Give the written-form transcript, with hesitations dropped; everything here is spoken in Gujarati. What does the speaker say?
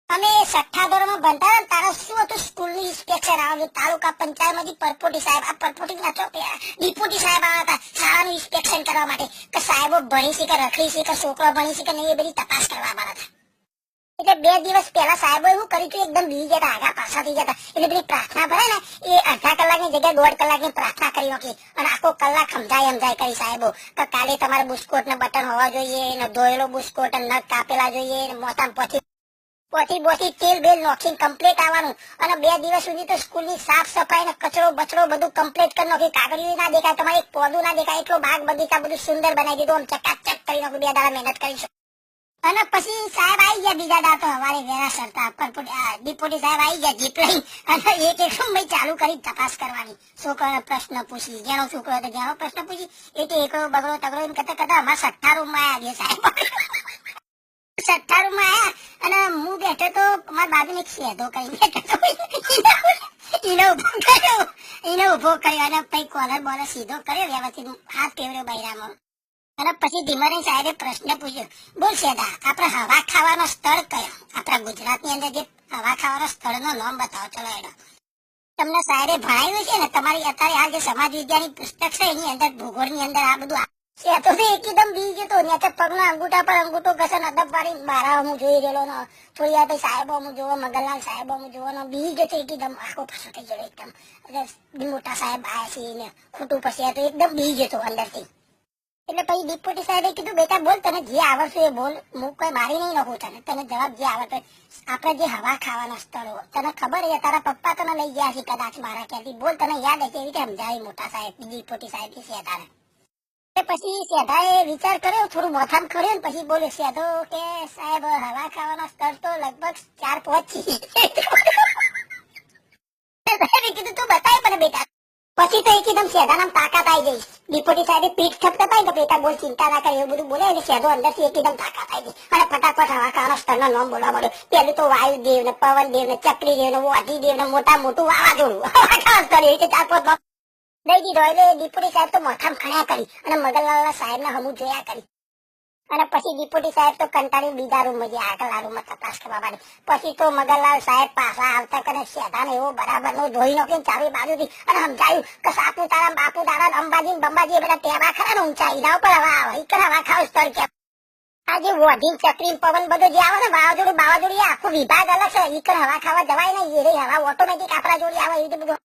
અમે છઠ્ઠા ધોરણમાં ભણતા હતા ને તારા શું હતું સ્કૂલની ઇન્સ્પેક્શન આવે તાલુકા પંચાયતમાંથી પરપોટી સાહેબ આ પરપોટી ના ચોપે ડિપ્યુટી સાહેબ આવ્યા હતા શાળાનું ઇન્સ્પેક્શન કરવા માટે કે સાહેબો ભણી છે કે રખડી છે કે છોકરો ભણી છે કે નહીં એ બધી તપાસ કરવા આવ્યા હતા. એટલે 2 દિવસ પહેલા સાહેબો એવું કર્યું હતું એકદમ બીજી જતા આગા પાછા થઈ જતા એટલે બધી પ્રાર્થના ભરે ને એ અડધા કલાકની જગ્યાએ 1.5 કલાકની પ્રાર્થના કરી નાખી અને આખો કલાક સમજાય કરી સાહેબો કે કાલે તમારે બુસ્કોટ ને બટન હોવા જોઈએ ને ધોયેલો બુસ્કોટ નખ કાપેલા જોઈએ ને મોટામાં પોથી તેલ બેલ નોખીને કમ્પ્લીટ આવવાનું અને 2 દિવસ સુધી તો સ્કૂલની સાફ સફાઈ ને કચરો બચરો બધું કમ્પ્લીટ કરી નાખ્યું. કાગળિયું ના દેખાય તમારે એક પોદું ના દેખાય એટલો બાગ બગીચા બધું સુંદર બનાવી દીધું. આમ ચકાચક કરી નાખ્યું. 2 દાડા મહેનત કરીશું અને પછી સાહેબ આવી ગયા બીજા દાડા તો હવારે વેરા સરતા ડિપ્યુટી સાહેબ આવી ગયા જીપ લઈ અને એક ભાઈ ચાલુ કરી તપાસ કરવાની. છોકરાને પ્રશ્ન પૂછી જેનો છોકરો હતો જેનો પ્રશ્ન પૂછી એટલે એકડો બગડો તગડો એમ કરતા અમારા 6ઠ્ઠા રૂમમાં આવ્યા સાહેબ. 6ઠ્ઠા રૂમમાં આવ્યા અને હું બેઠો તો મારા બાજુને એક સેધો કરી બેઠો એને ઉભો કર્યો અને પછી કોલર બોલર સીધો કર્યો વ્યવસ્થિત હાથ ફેવર્યો બૈરામાં અને પછી ધીમાને સાહેબે પ્રશ્ન પૂછ્યો બોલ સેદા આપણે હવા ખાવાનો સ્થળ કયો આપણા ગુજરાતની અંદર જે હવા ખાવાનો સ્થળનો નામ બતાવો. ચલો એનો તમને સાહેબે ભણાવ્યું છે ને તમારી અત્યારે આ જે સમાજ વિદ્યાની પુસ્તક છે એની અંદર ભૂગોળની અંદર આ બધું તો એકદમ બી ગયો તો ત્યાં પગના અંગૂઠા પર અંગૂઠો ઘસે અદબ વાળી મારા હું જોઈ રહેલો ને થોડી વાર પછી સાહેબો હું જોવો મગનલાલ સાહેબો હું જોવો ને બી ગયો તો એકદમ આખો પાછો થઈ ગયો એકદમ મોટા સાહેબ આયા છે ને ખોટું પછી તો એકદમ બી ગયો તો અંદરથી. એટલે પછી ડિપ્યુટી સાહેબે કીધું બેટા બોલ તને જે આવડતું એ બોલ હું કોઈ મારી નહીં નાખું તને જવાબ જે આવડતો આપણે જે હવા ખાવાના સ્થળો તને ખબર છે તારા પપ્પા તને લઈ ગયા છે કદાચ મારા ક્યાંથી બોલ તને યાદ હશે એવી રીતે સમજાય મોટા સાહેબ ડિપ્યુટી સાહેબ સેધાને. પછી સેધાએ વિચાર કર્યો થોડું મોથામ કર્યો ને પછી બોલ્યો સેધો કે સાહેબ હવા ખાવાના સ્થળ તો લગભગ 4-5 છે. કીધું તું બતાય મને બેટા. પછી તો એકદમ સેધાનામ તાકાત આવી ગઈ. ડિપ્યુટી સાહેબે પીઠ થપથપાઈ તો બેટા બોલ ચિંતા ના કરે એવું બધું બોલે એટલે સેધો અંદરથી એકદમ તાકાત આવી ગઈ અને ફટાફટ હવા ખાવાના સ્થળનું નામ બોલવા મળ્યું. પેલું તો વાયુદેવ ને પવનદેવ ને ચક્રીદેવ ને વાઢીદેવ ને મોટું વાવાઝોડું હવા ખાવા સ્થળ એ રીતે 4-5 લઈ દીધો. એટલે ડિપ્યુટી સાહેબ તો મોથામ ખણ્યા કરી અને મગનલાલ સાહેબના હમું જોયા કરી અને પછી ડિપ્યુટી સાહેબ તો કંટાળી બીજા રૂમમાં ગયા આગળના રૂમમાં તપાસ કરવા માટે. પછી તો મગનલાલ સાહેબ પાછા આવતા કરે સેધાને એવો બરાબર નો ધોઈ નાખ્યો ચાવી બાજુથી અને સમજાયું કે સાપુતારા બાપુતારા અંબાજી બંબાજી બધા ટેવા ખરા ને ઊંચા એના ઉપર હવા આવે હવા ખાવ સ્થળ કે આ જે વોઢી ચક્રી પવન બધું જે આવે ને વાવાઝોડું આખો વિભાગ અલગ છે. ઈકર હવા ખાવા જવાય ને એ હવા ઓટોમેટિક આપણા જોડે આવે એ રીતે બધું